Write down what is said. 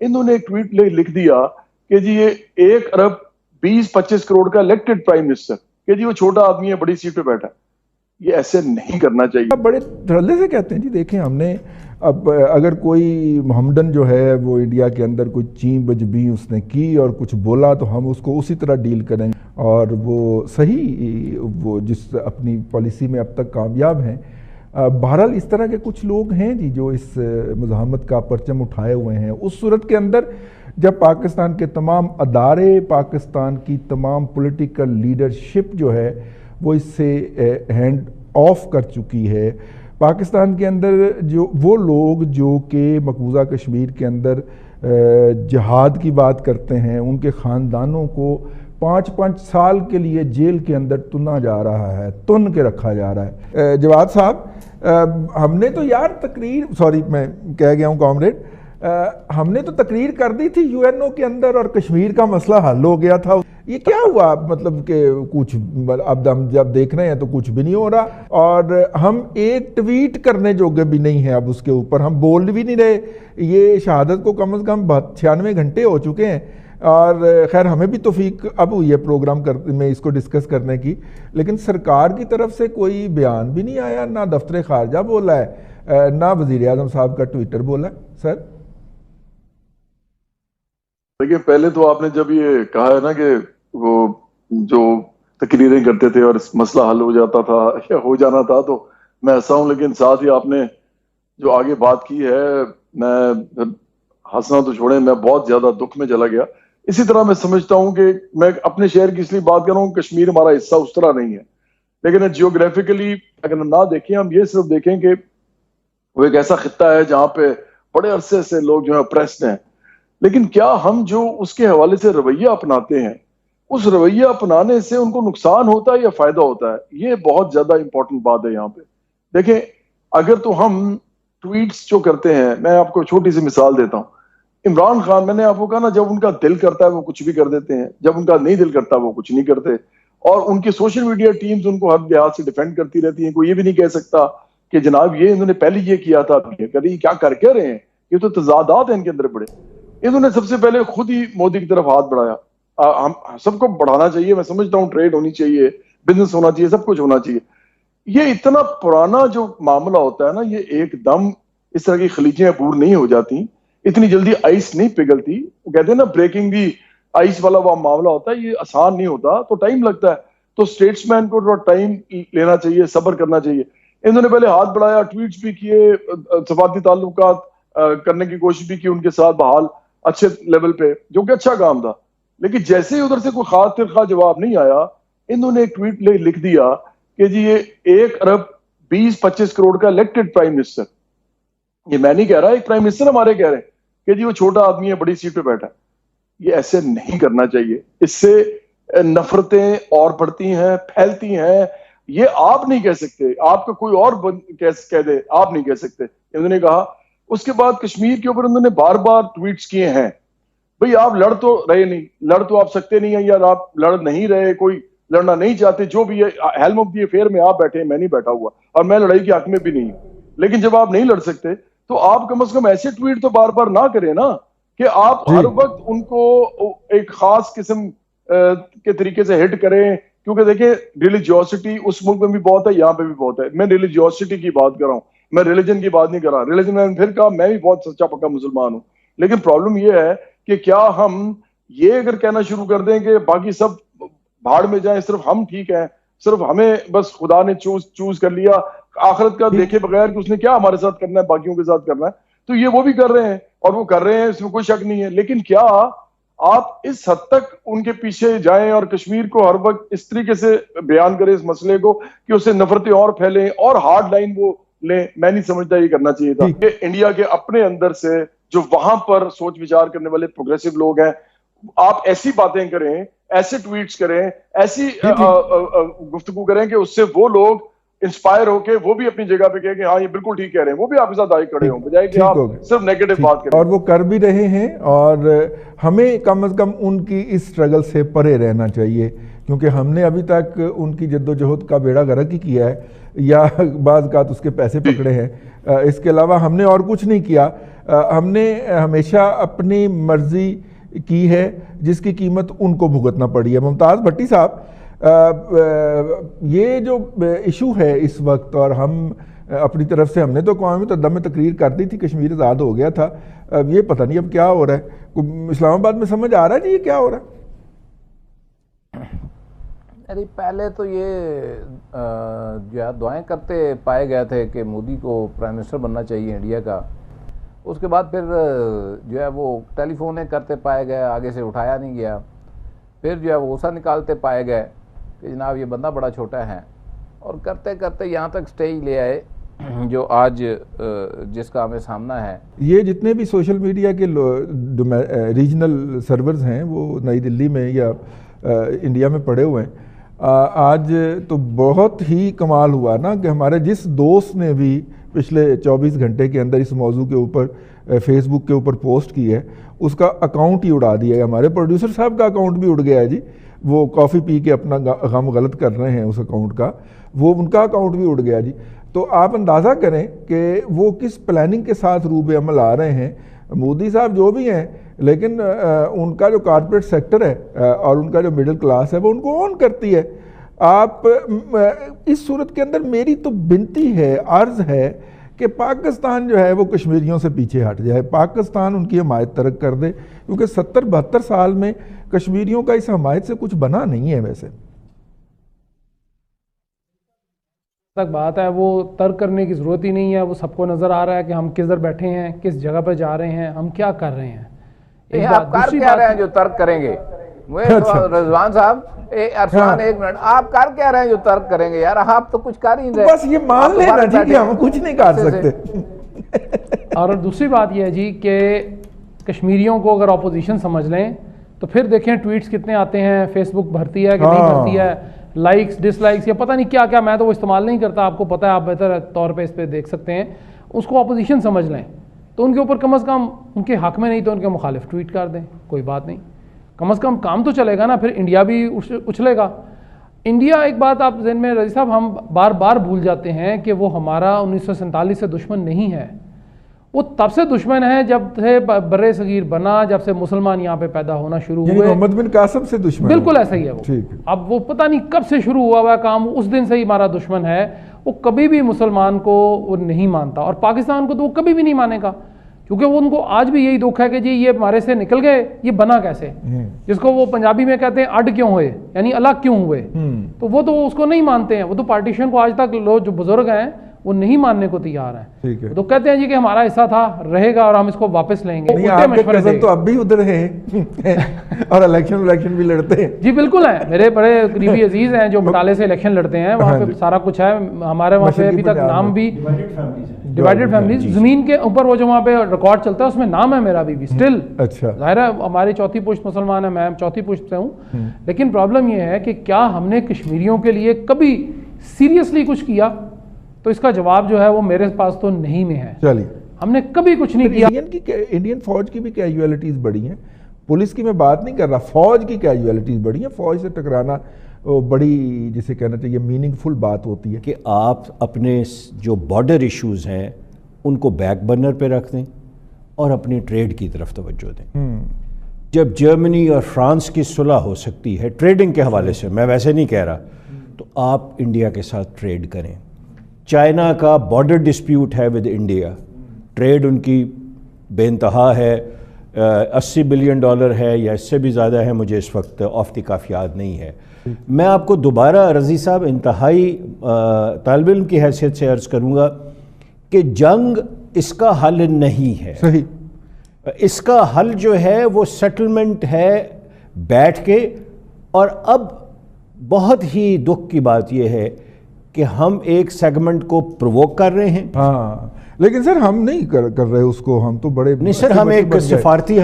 انہوں نے ایک ٹویٹ لکھ دیا کہ جی یہ 1 ارب 20-25 کروڑ کا الیکٹڈ پرائم منسٹر کہ جی وہ چھوٹا آدمی ہے, بڑی سیٹ پہ بیٹھا. یہ ایسے نہیں کرنا چاہیے. بڑے دھڑلے سے کہتے ہیں جی دیکھیں ہم نے اب اگر کوئی محمدن جو ہے وہ انڈیا کے اندر کوئی چین بجبی اس نے کی اور کچھ بولا تو ہم اس کو اسی طرح ڈیل کریں گے, اور وہ صحیح وہ جس اپنی پالیسی میں اب تک کامیاب ہیں. بہرحال اس طرح کے کچھ لوگ ہیں جی جو اس مزاحمت کا پرچم اٹھائے ہوئے ہیں. اس صورت کے اندر جب پاکستان کے تمام ادارے, پاکستان کی تمام پولیٹیکل لیڈرشپ جو ہے وہ اس سے ہینڈ آف کر چکی ہے, پاکستان کے اندر جو وہ لوگ جو کہ مقبوضہ کشمیر کے اندر جہاد کی بات کرتے ہیں ان کے خاندانوں کو 5-5 سال کے لیے جیل کے اندر تنا جا رہا ہے, تن کے رکھا جا رہا ہے. جواد صاحب ہم نے تو یار میں کہہ گیا ہوں کامریڈ, ہم نے تو تقریر کر دی تھی UN کے اندر اور کشمیر کا مسئلہ حل ہو گیا تھا. یہ کیا ہوا مطلب کہ کچھ اب ہم جب دیکھ رہے ہیں تو کچھ بھی نہیں ہو رہا, اور ہم ایک ٹویٹ کرنے جوگے بھی نہیں ہیں. اب اس کے اوپر ہم بول بھی نہیں رہے. یہ شہادت کو کم از کم 96 گھنٹے ہو چکے ہیں, اور خیر ہمیں بھی توفیق اب ہوئی ہے پروگرام میں اس کو ڈسکس کرنے کی, لیکن سرکار کی طرف سے کوئی بیان بھی نہیں آیا, نہ دفتر خارجہ بولا ہے, نہ وزیر اعظم صاحب کا ٹویٹر بولا ہے. سر دیکھیں پہلے تو آپ نے جب یہ کہا ہے نا کہ وہ جو تقریریں کرتے تھے اور مسئلہ حل ہو جاتا تھا یا ہو جانا تھا, تو میں ایسا ہوں, لیکن ساتھ ہی آپ نے جو آگے بات کی ہے, میں ہنسنا تو چھوڑیں, میں بہت زیادہ دکھ میں چلا گیا. اسی طرح میں سمجھتا ہوں کہ میں اپنے شہر کی اس لیے بات کر رہا ہوں, کشمیر ہمارا حصہ اس طرح نہیں ہے, لیکن جیوگرافیکلی اگر نہ دیکھیں, ہم یہ صرف دیکھیں کہ وہ ایک ایسا خطہ ہے جہاں پہ بڑے عرصے سے لوگ جو ہیں اپریسڈ ہیں, لیکن کیا ہم جو اس کے حوالے سے رویہ اپناتے ہیں, اس رویہ اپنانے سے ان کو نقصان ہوتا ہے یا فائدہ ہوتا ہے, یہ بہت زیادہ امپورٹنٹ بات ہے یہاں پہ. دیکھیں اگر تو ہم ٹویٹس جو کرتے ہیں, میں آپ کو چھوٹی سی مثال دیتا ہوں. عمران خان, میں نے آپ کو کہا نا, جب ان کا دل کرتا ہے وہ کچھ بھی کر دیتے ہیں, جب ان کا نہیں دل کرتا وہ کچھ نہیں کرتے, اور ان کی سوشل میڈیا ٹیمز ان کو ہر لحاظ سے ڈیفینڈ کرتی رہتی ہیں. کوئی یہ بھی نہیں کہہ سکتا کہ جناب یہ انہوں نے پہلے یہ کیا تھا, کیا کر کے رہے ہیں, یہ تو تضادات ہیں ان کے اندر بڑے. انہوں نے سب سے پہلے خود ہی مودی کی طرف ہاتھ بڑھایا. ہم سب کو بڑھانا چاہیے, میں سمجھتا ہوں ٹریڈ ہونی چاہیے, بزنس ہونا چاہیے, سب کچھ ہونا چاہیے. یہ اتنا پرانا جو معاملہ ہوتا ہے نا, یہ ایک دم اس طرح کی خلیجیں عبور نہیں ہو جاتی, اتنی جلدی آئس نہیں پگھلتی. وہ کہتے ہیں نا بریکنگ دی آئس والا وہ معاملہ ہوتا ہے, یہ آسان نہیں ہوتا, تو ٹائم لگتا ہے. تو اسٹیٹس مین کو تھوڑا ٹائم لینا چاہیے, صبر کرنا چاہیے. انہوں نے پہلے ہاتھ بڑھایا, ٹویٹس بھی کیے, سفارتی تعلقات کرنے کی کوشش بھی کی ان کے ساتھ بحال اچھے لیول پہ, جو کہ اچھا کام تھا. لیکن جیسے ہی ادھر سے کوئی خاص ترخواہ جواب نہیں آیا, انہوں نے ایک ٹویٹ لکھ دیا کہ جی یہ 1 ارب 20-25 کروڑ کا الیکٹڈ پرائم منسٹر. یہ میں نہیں کہہ رہا, ایک پرائم منسٹر ہمارے کہہ رہے ہیں کہ جی وہ چھوٹا آدمی ہے, بڑی سیٹ پہ بیٹھا. یہ ایسے نہیں کرنا چاہیے, اس سے نفرتیں اور بڑھتی ہیں, پھیلتی ہیں. یہ آپ نہیں کہہ سکتے, آپ کا کوئی اور کہہ دے, آپ نہیں کہہ سکتے. انہوں نے کہا. اس کے بعد کشمیر کے اوپر انہوں نے بار بار ٹویٹس کیے ہیں, بھئی آپ لڑ تو رہے نہیں, لڑ تو آپ سکتے نہیں ہیں, یا آپ لڑ نہیں رہے, کوئی لڑنا نہیں چاہتے, جو بھی ہے ہیلم آف دی افیئر میں آپ بیٹھے ہیں, میں نہیں بیٹھا ہوا, اور میں لڑائی کے حق میں بھی نہیں ہوں. لیکن جب آپ نہیں لڑ سکتے تو آپ کم از کم ایسے ٹویٹ تو بار بار نہ کریں نا کہ آپ ہر وقت ان کو ایک خاص قسم کے طریقے سے ہٹ کریں. کیونکہ دیکھیں ریلیجیوسٹی اس ملک میں بھی بہت ہے, یہاں پہ بھی بہت ہے. میں ریلیجیوسٹی کی بات کر رہا ہوں, میں ریلیجن کی بات نہیں کر رہا. ریلیجن میں پھر کہا میں بھی بہت سچا پکا مسلمان ہوں, لیکن پرابلم یہ ہے کہ کیا ہم یہ اگر کہنا شروع کر دیں کہ باقی سب بھاڑ میں جائیں, صرف ہم ٹھیک ہیں, صرف ہمیں بس خدا نے چوز کر لیا, آخرت کا دیکھے بغیر کہ اس نے کیا ہمارے ساتھ کرنا ہے, باقیوں کے ساتھ کرنا ہے. تو یہ وہ بھی کر رہے ہیں, اور وہ کر رہے ہیں, اس میں کوئی شک نہیں ہے. لیکن کیا آپ اس حد تک ان کے پیچھے جائیں اور کشمیر کو ہر وقت اس طریقے سے بیان کریں اس مسئلے کو کہ اس سے نفرتیں اور پھیلیں اور ہارڈ لائن وہ لیں؟ میں نہیں سمجھتا یہ کرنا چاہیے تھا. کہ انڈیا کے اپنے اندر سے جو وہاں پر سوچ وچار کرنے والے پروگریسو لوگ ہیں, آپ ایسی باتیں کریں, ایسے ٹویٹس کریں, ایسی گفتگو کریں کہ اس سے وہ لوگ انسپائر ہو کے وہ بھی اپنی جگہ پہ کہیں کہ ہاں یہ بالکل ٹھیک کہہ رہے ہیں, وہ بھی آپ کے ساتھ آئے کھڑے ہوں, بجائے کہ آپ صرف نیگیٹو بات کریں. اور وہ کر بھی رہے ہیں, اور ہمیں کم از کم ان کی اس سٹرگل سے پرے رہنا چاہیے کیونکہ ہم نے ابھی تک ان کی جدوجہد کا بیڑا غرق ہی کیا ہے یا بعض اوقات اس کے پیسے پکڑے ہیں، اس کے علاوہ ہم نے اور کچھ نہیں کیا۔ ہم نے ہمیشہ اپنی مرضی کی ہے جس کی قیمت ان کو بھگتنا پڑی ہے۔ ممتاز بھٹی صاحب، یہ جو ایشو ہے اس وقت، اور ہم اپنی طرف سے ہم نے تو اقوام متحدہ میں تقریر کر دی تھی، کشمیر آزاد ہو گیا تھا، اب یہ پتہ نہیں اب کیا ہو رہا ہے۔ اسلام آباد میں سمجھ آ رہا ہے جی یہ کیا ہو رہا ہے؟ ارے پہلے تو یہ جو ہے دعائیں کرتے پائے گئے تھے کہ مودی کو پرائم منسٹر بننا چاہیے انڈیا کا، اس کے بعد پھر جو ہے وہ ٹیلی فونیں کرتے پائے گئے، آگے سے اٹھایا نہیں گیا، پھر جو ہے وہ غصہ نکالتے پائے گئے کہ جناب یہ بندہ بڑا چھوٹا ہے، اور کرتے کرتے یہاں تک سٹیج لے آئے جو آج جس کا ہمیں سامنا ہے۔ یہ جتنے بھی سوشل میڈیا کے ریجنل سرورز ہیں وہ نئی دلی میں یا انڈیا میں پڑے ہوئے ہیں، آج تو بہت ہی کمال ہوا نا کہ ہمارے جس دوست نے بھی پچھلے 24 گھنٹے کے اندر اس موضوع کے اوپر فیس بک کے اوپر پوسٹ کی ہے، اس کا اکاؤنٹ ہی اڑا دیا ہے۔ ہمارے پروڈیوسر صاحب کا اکاؤنٹ بھی اڑ گیا ہے جی، وہ کافی پی کے اپنا غم غلط کر رہے ہیں اس اکاؤنٹ کا، وہ ان کا اکاؤنٹ بھی اڑ گیا جی۔ تو آپ اندازہ کریں کہ وہ کس پلاننگ کے ساتھ روب عمل آ رہے ہیں۔ مودی صاحب جو بھی ہیں، لیکن ان کا جو کارپوریٹ سیکٹر ہے اور ان کا جو مڈل کلاس ہے وہ ان کو اون کرتی ہے۔ آپ اس صورت کے اندر میری تو بنتی ہے، عرض ہے کہ پاکستان جو ہے وہ کشمیریوں سے پیچھے ہٹ جائے، پاکستان ان کی حمایت ترک کر دے، کیونکہ 70-72 سال میں کشمیریوں کا اس حمایت سے کچھ بنا نہیں ہے۔ ویسے تک بات ہے وہ ترک کرنے کی ضرورت ہی نہیں ہے، وہ سب کو نظر آ رہا ہے کہ ہم کدھر بیٹھے ہیں، کس جگہ پہ جا رہے ہیں، ہم کیا کر رہے ہیں۔ آپ کر کیا رہے ہیں جو ترک کریں گے؟ رضوان صاحب، ارسلان ایک منٹ، آپ کر کیا رہے ہیں جو ترک کریں گے؟ یار آپ تو کچھ کر ہی نہیں رہے، بس یہ مان لینا جی کہ ہم کچھ نہیں کر سکتے۔ اور دوسری بات یہ ہے جی کہ کشمیریوں کو اگر اپوزیشن سمجھ لیں تو پھر دیکھیں ٹویٹس کتنے آتے ہیں، فیس بک بھرتی ہے کہ نہیں بھرتی ہے، لائکس ڈس لائکس یا پتہ نہیں کیا کیا، میں تو وہ استعمال نہیں کرتا، آپ کو پتہ ہے، آپ بہتر طور پہ اس پہ دیکھ سکتے ہیں۔ اس کو اپوزیشن سمجھ لیں تو ان کے اوپر کم از کم ان کے حق میں نہیں تو ان کے مخالف ٹویٹ کر دیں، کوئی بات نہیں، کم از کم کام تو چلے گا نا، پھر انڈیا بھی اچھلے گا۔ انڈیا، ایک بات آپ ذہن میں رضی صاحب، ہم بار بار بھول جاتے ہیں کہ وہ ہمارا 1947 سے دشمن نہیں ہے، وہ تب سے دشمن ہے جب سے بر صغیر بنا، جب سے مسلمان یہاں پہ پیدا ہونا شروع ہوئے، محمد بن قاسم سے دشمن، بالکل ایسا ہی ہے وہ۔ اب وہ پتہ نہیں کب سے شروع ہوا کام، اس دن سے ہی ہمارا دشمن ہے، وہ کبھی بھی مسلمان کو وہ نہیں مانتا، اور پاکستان کو تو وہ کبھی بھی نہیں مانے گا، کیونکہ وہ ان کو آج بھی یہی دکھ ہے کہ جی یہ ہمارے سے نکل گئے، یہ بنا کیسے، جس کو وہ پنجابی میں کہتے ہیں اڈ کیوں ہوئے، یعنی الگ کیوں ہوئے، تو وہ تو اس کو نہیں مانتے ہیں، وہ تو پارٹیشن کو آج تک لوگ جو بزرگ ہیں وہ نہیں ماننے کو تیار ہیں، تو کہتے ہیں جی کہ ہمارا حصہ تھا، رہے گا اور ہم اس کو واپس لیں گے۔ آپ کے کزن تو اب بھی ادھر ہیں اور الیکشن بھی لڑتے ہیں جی، بالکل ہیں، میرے بڑے قریبی عزیز ہیں جو بٹالے سے الیکشن لڑتے ہیں، وہاں پہ سارا کچھ ہے، ہمارے وہاں پہ ابھی تک نام بھی ڈیوائیڈڈ فیملیز، زمین کے اوپر وہ جو وہاں پہ ریکارڈ چلتا ہے اس میں نام ہے میرا بھی سٹل، اچھا ظاہر ہے ہماری چوتھی پشت مسلمان ہے، میں چوتھی پشت سے ہوں، لیکن پرابلم یہ ہے کہ کیا ہم نے کشمیریوں کے لیے کبھی سیریسلی کچھ کیا؟ تو اس کا جواب جو ہے وہ میرے پاس تو نہیں میں ہے، چلیے ہم نے کبھی کچھ نہیں کیا۔ انڈین فوج کی بھی کیجویلٹیز بڑی ہیں، پولیس کی میں بات نہیں کر رہا، فوج کی کیجویلٹیز بڑی ہیں، فوج سے ٹکرانا بڑی جسے کہنا چاہیے میننگ فل بات ہوتی ہے کہ آپ اپنے جو بارڈر ایشوز ہیں ان کو بیک برنر پہ رکھ دیں اور اپنی ٹریڈ کی طرف توجہ دیں۔ جب جرمنی اور فرانس کی صلح ہو سکتی ہے ٹریڈنگ کے حوالے سے، میں ویسے نہیں کہہ رہا، تو آپ انڈیا کے ساتھ ٹریڈ کریں۔ چائنا کا بارڈر ڈسپیوٹ ہے ود انڈیا، ٹریڈ ان کی بے انتہا ہے، $80 بلین ہے یا اس سے بھی زیادہ ہے، مجھے اس وقت آف دی کاف یاد نہیں ہے۔ میں آپ کو دوبارہ رضی صاحب انتہائی طالب علم کی حیثیت سے عرض کروں گا کہ جنگ اس کا حل نہیں ہے، صحیح، اس کا حل جو ہے وہ سیٹلمنٹ ہے بیٹھ کے۔ اور اب بہت ہی دکھ کی بات یہ ہے کہ ہم ایک سیگمنٹ کو پرووک کر رہے ہیں، ہاں لیکن سر ہم نہیں کر رہے اس کو، ہم تو بڑے نہیں سر، ہم ایک سفارتی